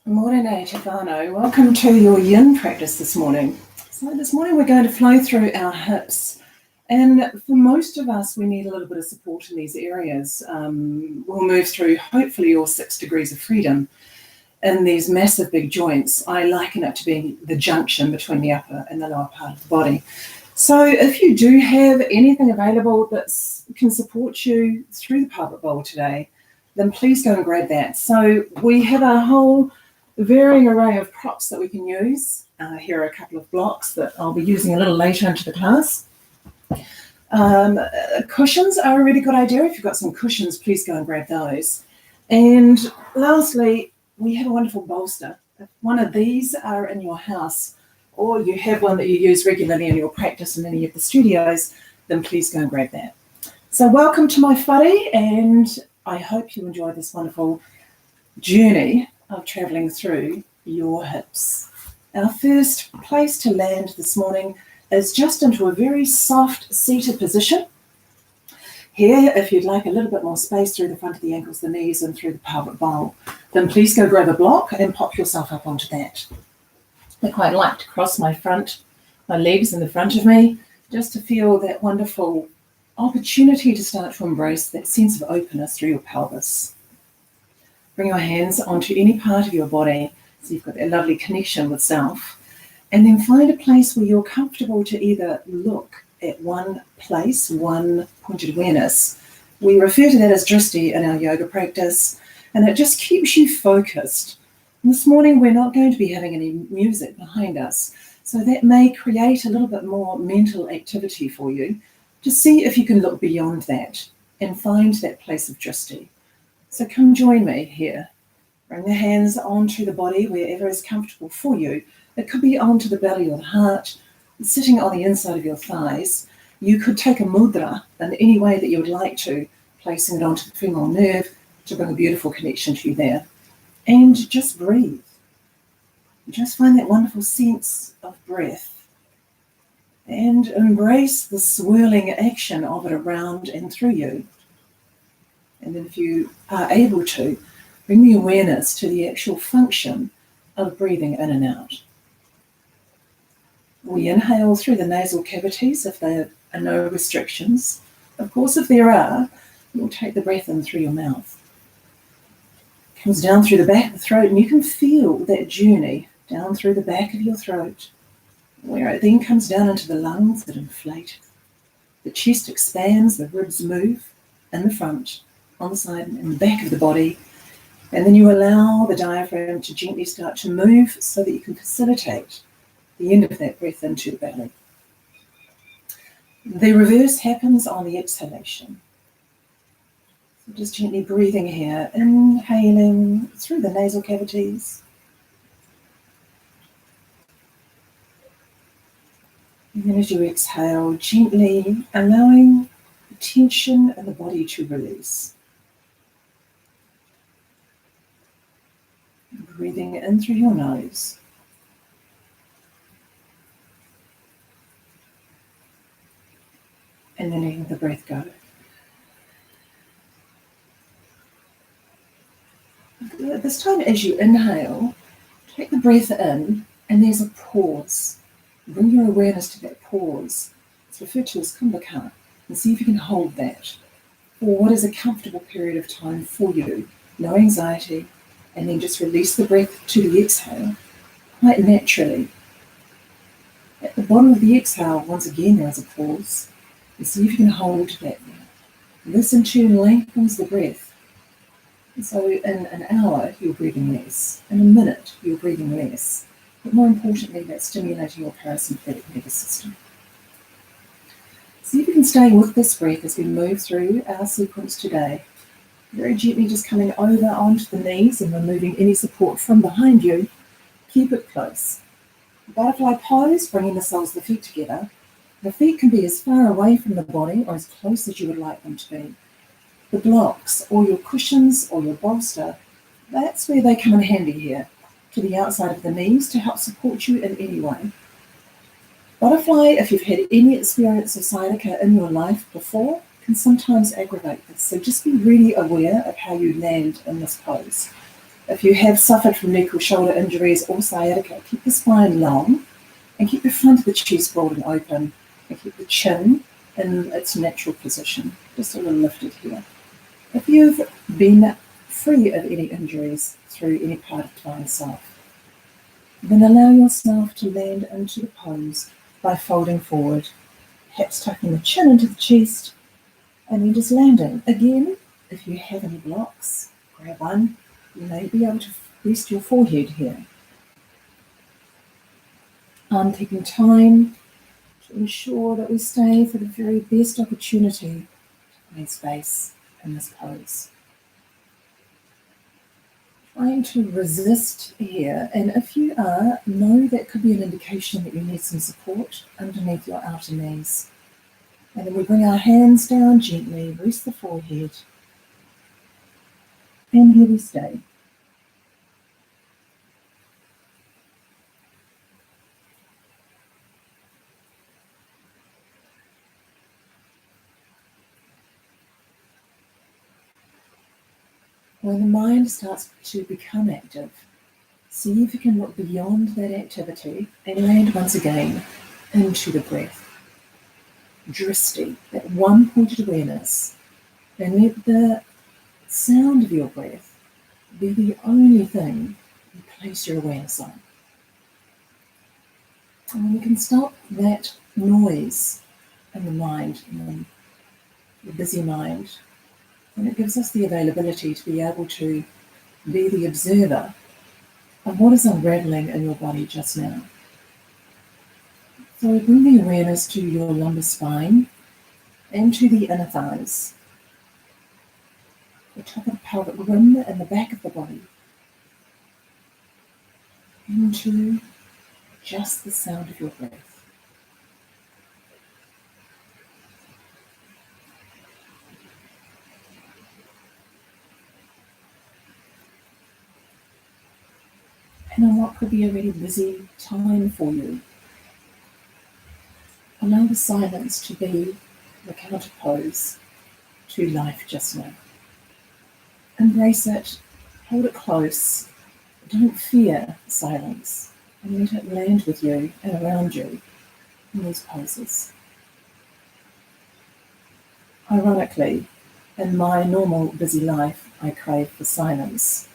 Morning, Tefano. Welcome to your Yin practice this morning. So this morning we're going to flow through our hips. And for most of us, we need a little bit of support in these areas. We'll move through hopefully all 6 degrees of freedom in these massive big joints. I liken it to being the junction between the upper and the lower part of the body. So if you do have anything available that can support you through the pelvic bowl today, then please go and grab that. So we have a whole varying array of props that we can use. Here are a couple of blocks that I'll be using a little later into the class. Cushions are a really good idea. If you've got some cushions, please go and grab those. And lastly, we have a wonderful bolster. If one of these are in your house, or you have one that you use regularly in your practice in any of the studios, then please go and grab that. So welcome to my whare, and I hope you enjoy this wonderful journey of traveling through your hips. Our first place to land this morning is just into a very soft seated position. Here, if you'd like a little bit more space through the front of the ankles, the knees, and through the pelvic bowl, then please go grab a block and pop yourself up onto that. I quite like to cross my legs in the front of me, just to feel that wonderful opportunity to start to embrace that sense of openness through your pelvis. Bring your hands onto any part of your body so you've got that lovely connection with self. And then find a place where you're comfortable to either look at one place, one pointed awareness. We refer to that as drishti in our yoga practice, and it just keeps you focused. And this morning we're not going to be having any music behind us, so that may create a little bit more mental activity for you to see if you can look beyond that and find that place of drishti. So come join me here. Bring the hands onto the body wherever is comfortable for you. It could be onto the belly or the heart, sitting on the inside of your thighs. You could take a mudra in any way that you would like to, placing it onto the femoral nerve to bring a beautiful connection to you there. And just breathe. Just find that wonderful sense of breath and embrace the swirling action of it around and through you. And then if you are able to, bring the awareness to the actual function of breathing in and out. We inhale through the nasal cavities if there are no restrictions. Of course, if there are, you'll take the breath in through your mouth. It comes down through the back of the throat, and you can feel that journey down through the back of your throat, where it then comes down into the lungs that inflate. The chest expands, the ribs move in the front, on the side and the back of the body, and then you allow the diaphragm to gently start to move so that you can facilitate the end of that breath into the belly. The reverse happens on the exhalation. So just gently breathing here, inhaling through the nasal cavities. And then as you exhale, gently allowing the tension in the body to release. Breathing in through your nose. And then letting the breath go. At this time, as you inhale, take the breath in, and there's a pause. Bring your awareness to that pause. It's referred to as kumbhaka, and see if you can hold that for what is a comfortable period of time for you. No anxiety. And then just release the breath to the exhale, quite naturally. At the bottom of the exhale, once again, there is a pause. And see if you can hold that there. This in turn lengthens the breath. And so in an hour, you're breathing less. In a minute, you're breathing less. But more importantly, that's stimulating your parasympathetic nervous system. See if you can stay with this breath as we move through our sequence today. Very gently just coming over onto the knees and removing any support from behind you. Keep it close. Butterfly pose, bringing the soles of the feet together. The feet can be as far away from the body or as close as you would like them to be. The blocks or your cushions or your bolster, that's where they come in handy here, to the outside of the knees to help support you in any way. Butterfly, if you've had any experience of sciatica in your life before, can sometimes aggravate this. So just be really aware of how you land in this pose. If you have suffered from neck or shoulder injuries or sciatica, keep the spine long and keep the front of the chest broad and open, and keep the chin in its natural position, just a little lifted here. If you've been free of any injuries through any part of Divine Self, then allow yourself to land into the pose by folding forward, perhaps tucking the chin into the chest, and then just landing. Again, if you have any blocks, grab one. You may be able to rest your forehead here. I'm taking time to ensure that we stay for the very best opportunity to find space in this pose. Trying to resist here, and if you are, know that could be an indication that you need some support underneath your outer knees. And then we bring our hands down gently, rest the forehead, and here we stay. When the mind starts to become active, see if you can look beyond that activity and land once again into the breath. Drishti, that one-pointed awareness, and let the sound of your breath be the only thing you place your awareness on. And you can stop that noise in the mind, the busy mind, and it gives us the availability to be able to be the observer of what is unraveling in your body just now. So bring the awareness to your lumbar spine and to the inner thighs, the top of the pelvic rim and the back of the body, into just the sound of your breath. And on what could be a really busy time for you, allow the silence to be the counter pose to life just now. Embrace it, hold it close, don't fear silence, and let it land with you and around you in these poses. Ironically, in my normal busy life, I crave for silence.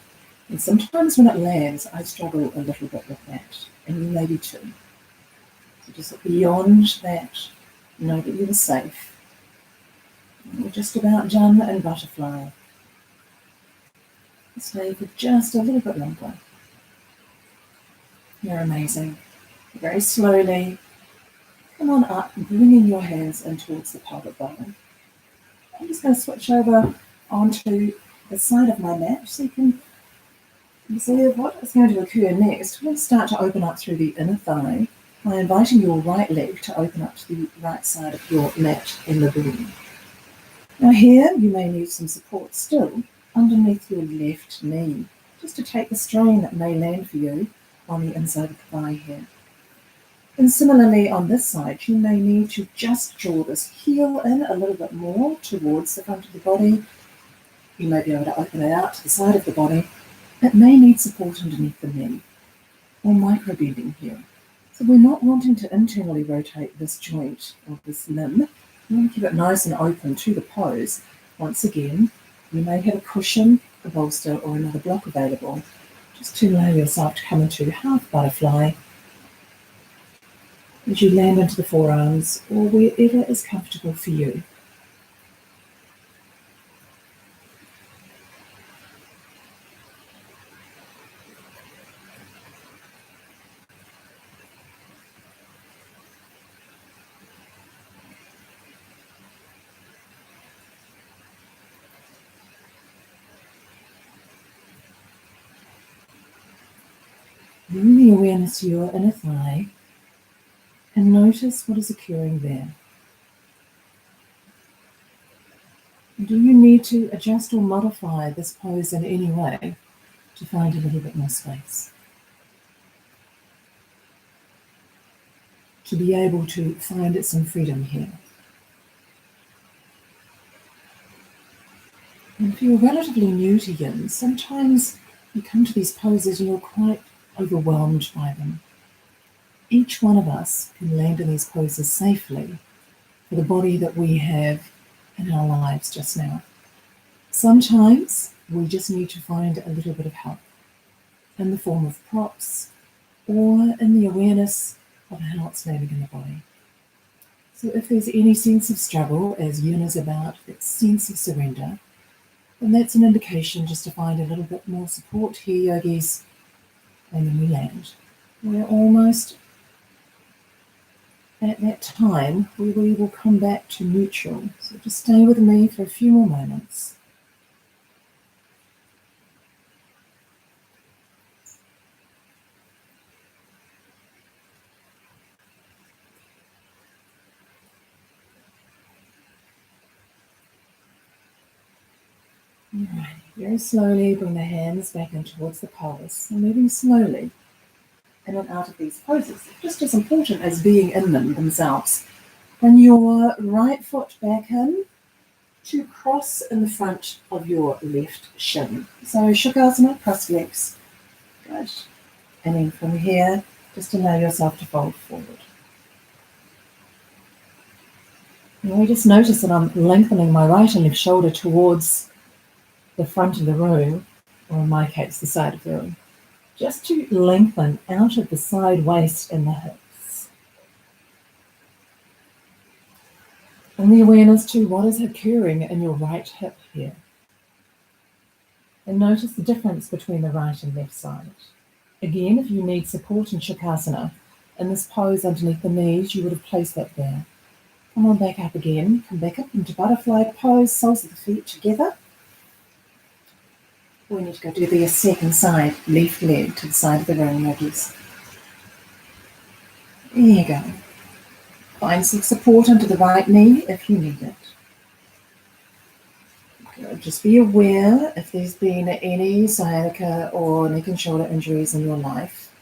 And sometimes when it lands, I struggle a little bit with that, and you maybe too. So just look beyond that, know that you are safe. You're just about Jhana and butterfly. Stay for just a little bit longer. You're amazing. Very slowly, come on up, bringing your hands in towards the pelvic bone. I'm just going to switch over onto the side of my mat so you can observe what is going to occur next. We'll start to open up through the inner thigh by inviting your right leg to open up to the right side of your mat in the room. Now here, you may need some support still underneath your left knee, just to take the strain that may land for you on the inside of the thigh here. And similarly on this side, you may need to just draw this heel in a little bit more towards the front of the body. You may be able to open it out to the side of the body. It may need support underneath the knee or micro bending here. So we're not wanting to internally rotate this joint or this limb. We want to keep it nice and open to the pose. Once again, you may have a cushion, a bolster, or another block available, just to allow yourself to come into half butterfly as you land into the forearms or wherever is comfortable for you. Bring the awareness to your inner thigh and notice what is occurring there. Do you need to adjust or modify this pose in any way to find a little bit more space? To be able to find some freedom here. And if you're relatively new to Yin, sometimes You come to these poses and you're quite overwhelmed by them. Each one of us can land in these poses safely for the body that we have in our lives just now. Sometimes we just need to find a little bit of help in the form of props or in the awareness of how it's landing in the body. So if there's any sense of struggle, as Yin is about, that sense of surrender, then that's an indication just to find a little bit more support here, yogis, and then we land. We're almost at that time where we will come back to neutral. So just stay with me for a few more moments. Alright, very slowly bring the hands back in towards the pelvis and moving slowly in and out of these poses, just as important as being in them themselves. Bring your right foot back in to cross in the front of your left shin. So Shukrasana, cross legs. Good. And then from here, just allow yourself to fold forward. And we just notice that I'm lengthening my right and left shoulder towards the front of the room, or in my case, the side of the room, just to lengthen out of the side waist and the hips. And the awareness to what is occurring in your right hip here. And notice the difference between the right and left side. Again, if you need support in Shukrasana, in this pose underneath the knees, you would have placed that there. Come on back up again. Come back up into butterfly pose, soles of the feet together. We need to go do the second side, left leg to the side of the room, yogis. There you go. Find some support under the right knee if you need it. Good. Just be aware if there's been any sciatica or neck and shoulder injuries in your life.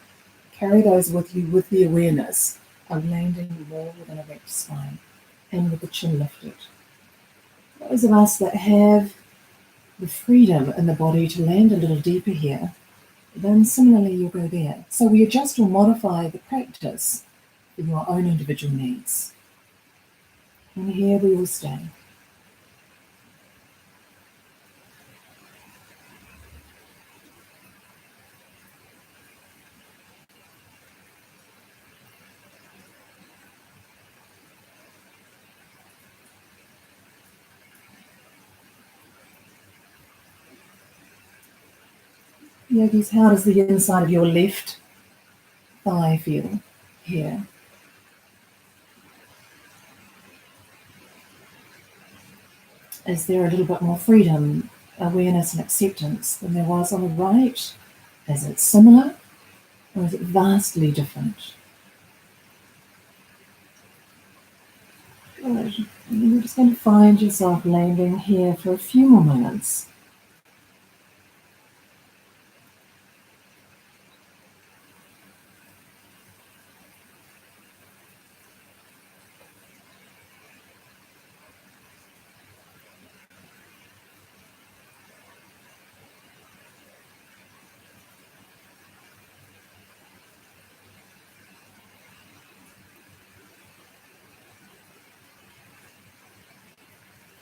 Carry those with you with the awareness of landing more with an erect spine and with the chin lifted. Those of us that have the freedom in the body to land a little deeper here, then similarly you'll go there. So we adjust or modify the practice for your own individual needs. And here we will stay. Yogis, how does the inside of your left thigh feel here? Is there a little bit more freedom, awareness and acceptance than there was on the right? Is it similar or is it vastly different? Good. And you're just going to find yourself landing here for a few more moments.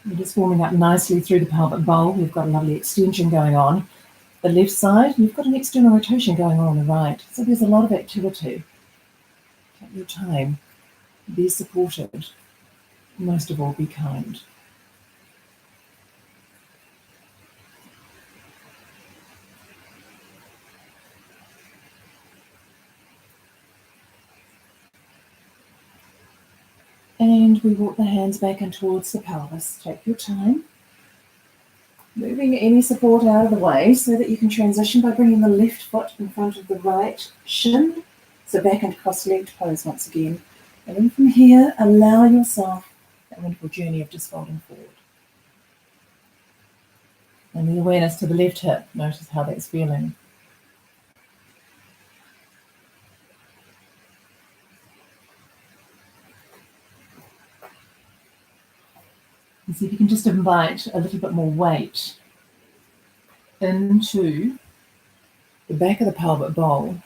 We're just warming up nicely through the pelvic bowl. We've got a lovely extension going on. The left side, you've got an external rotation going on the right. So there's a lot of activity. Take your time. Be supported. Most of all, be kind. And we walk the hands back in towards the pelvis. Take your time. Moving any support out of the way so that you can transition by bringing the left foot in front of the right shin. So back into cross-legged pose once again. And then from here, allow yourself that wonderful journey of just folding forward. And the awareness to the left hip. Notice how that's feeling. And see if you can just invite a little bit more weight into the back of the pelvic bowl,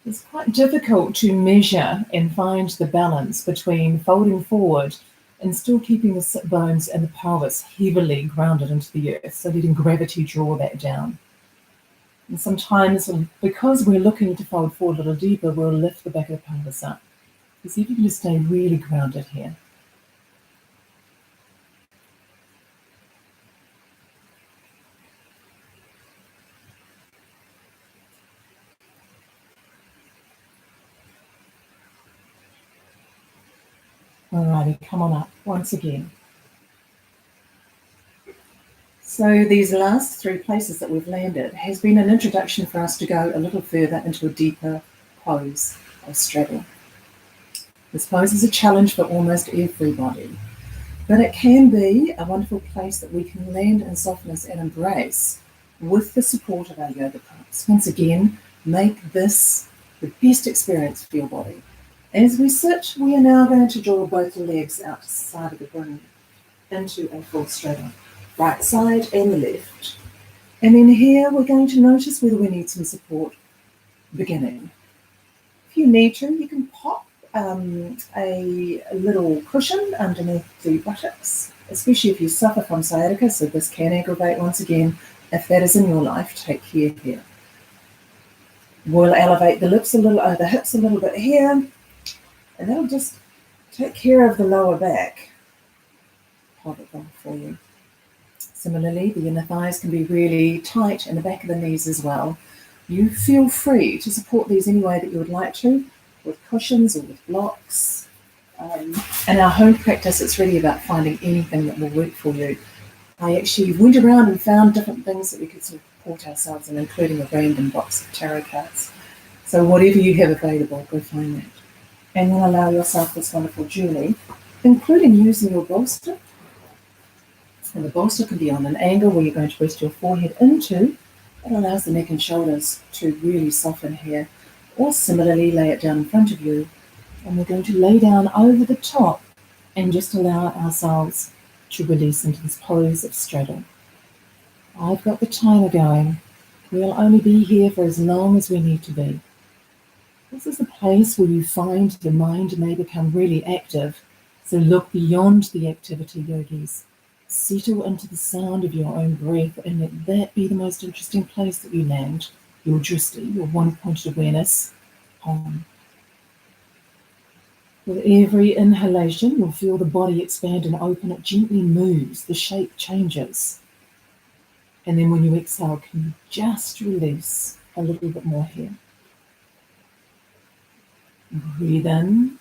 it's quite difficult to measure and find the balance between folding forward and still keeping the sit bones and the pelvis heavily grounded into the earth, so letting gravity draw that down. And sometimes, because we're looking to fold forward a little deeper, we'll lift the back of the pelvis up. So see if you can just stay really grounded here. Alrighty, come on up once again. So these last 3 places that we've landed has been an introduction for us to go a little further into a deeper pose of straddle. This pose is a challenge for almost everybody, but it can be a wonderful place that we can land in softness and embrace with the support of our yoga props. Once again, make this the best experience for your body. As we sit, we are now going to draw both legs out to the side of the body into a full straddle, right side and the left. And then here we're going to notice whether we need some support beginning. If you need to, you can pop a little cushion underneath the buttocks, especially if you suffer from sciatica, so this can aggravate. Once again, if that is in your life, take care here. We'll elevate the hips a little bit here, and that'll just take care of the lower back. Hold it on for you. Similarly, the inner thighs can be really tight and the back of the knees as well. You feel free to support these any way that you would like to, with cushions or with blocks. In our home practice, it's really about finding anything that will work for you. I actually went around and found different things that we could support ourselves in, including a random box of tarot cards. So whatever you have available, go find that. And then allow yourself this wonderful journey, including using your bolster. And the bolster can be on an angle where you're going to rest your forehead into. It allows the neck and shoulders to really soften here. Or similarly, lay it down in front of you. And we're going to lay down over the top and just allow ourselves to release into this pose of straddle. I've got the timer going. We'll only be here for as long as we need to be. This is the place where you find the mind may become really active. So look beyond the activity, yogis. Settle into the sound of your own breath and let that be the most interesting place that you land, your drishti, your one-pointed awareness, on. With every inhalation, you'll feel the body expand and open. It gently moves, the shape changes. And then when you exhale, can you just release a little bit more here? Breathe in,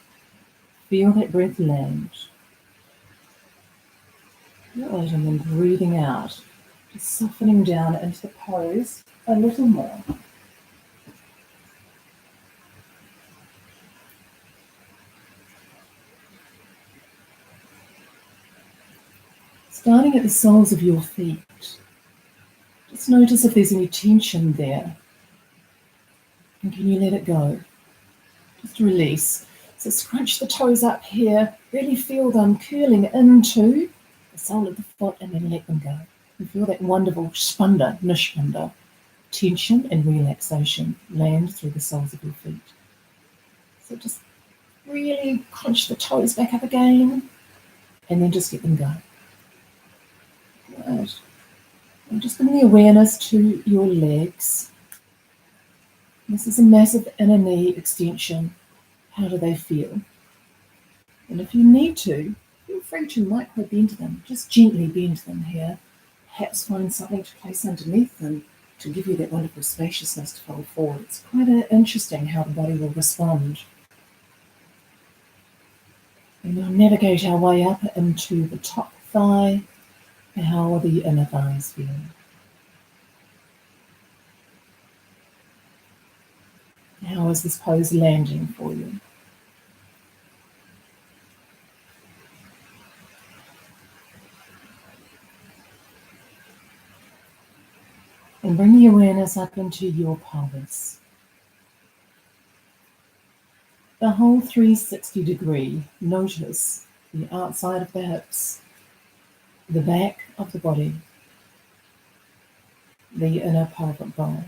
feel that breath land. Good, and then breathing out, just softening down into the pose a little more. Starting at the soles of your feet, just notice if there's any tension there. And can you let it go? Just release. So scrunch the toes up here, really feel them curling into the sole of the foot and then let them go. And feel that wonderful spanda, nishpanda, tension and relaxation land through the soles of your feet. So just really crunch the toes back up again and then just let them go. Good. And just bring the awareness to your legs. This is a massive inner knee extension. How do they feel? And if you need to, feel free to micro bend them. Just gently bend them here. Perhaps find something to place underneath them to give you that wonderful spaciousness to fold forward. It's quite interesting how the body will respond. And we'll navigate our way up into the top thigh. How are the inner thighs feeling? How is this pose landing for you? And bring the awareness up into your pelvis. The whole 360-degree. Notice the outside of the hips, the back of the body, the inner pelvic bowl.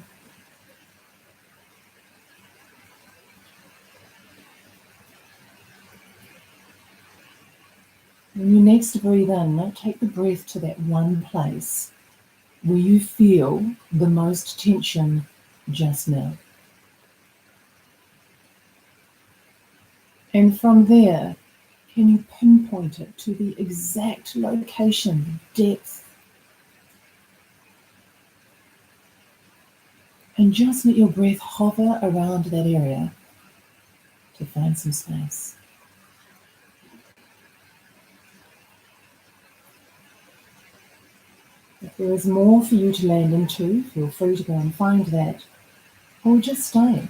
When you next breathe in, take the breath to that one place where you feel the most tension just now. And from there, can you pinpoint it to the exact location, depth? And just let your breath hover around that area to find some space. If there is more for you to land into, feel free to go and find that, or just stay.